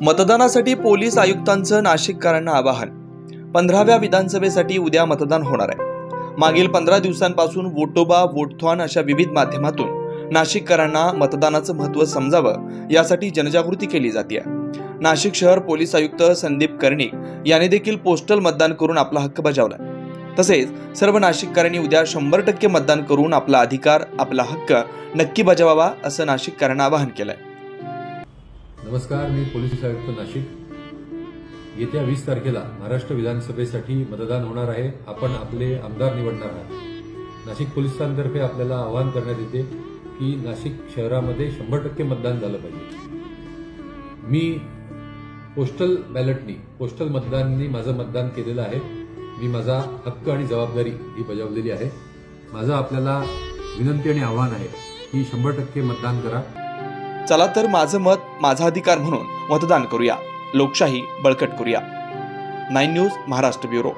मतदानासाठी पोलीस आयुक्तांचं नाशिककरांना आवाहन। 15व्या विधानसभेसाठी उद्या मतदान होणार आहे। मागील 15 दिवसांपासून वोटोबा वोटथॉन अशा विविध माध्यमातून नाशिककरांना मतदानाचं महत्त्व समजावं यासाठी जनजागृती केली जाते। नाशिक शहर पोलीस आयुक्त संदीप कर्णिक यांनी देखील पोस्टल मतदान करून आपला हक्क बजावला। तसेच सर्व नाशिककरांनी उद्या 100% मतदान करून आपला अधिकार आपला हक्क नक्की बजावावा असं नाशिककरांना आवाहन केलंय। नमस्कार, मी पोलीस आयुक्त नाशिक। येत्या 20 तारखेला महाराष्ट्र विधानसभेसाठी मतदान होणार आहे। आपण आपले आमदार निवडणार आहात। नाशिक पोलिसांतर्फे आपल्याला आवाहन करण्यात येते की नाशिक शहरामध्ये 100% मतदान झालं पाहिजे। मी पोस्टल बॅलेटनी पोस्टल मतदानाने माझं मतदान केलेलं आहे। मी माझा हक्क आणि जबाबदारी ही बजावलेली आहे। माझं आपल्याला विनंती आणि आवाहन आहे की 100% मतदान करा। चला तर माझं मत माझा अधिकार म्हणून मतदान करूया, लोकशाही बळकट करूया। 9 न्यूज महाराष्ट्र ब्युरो।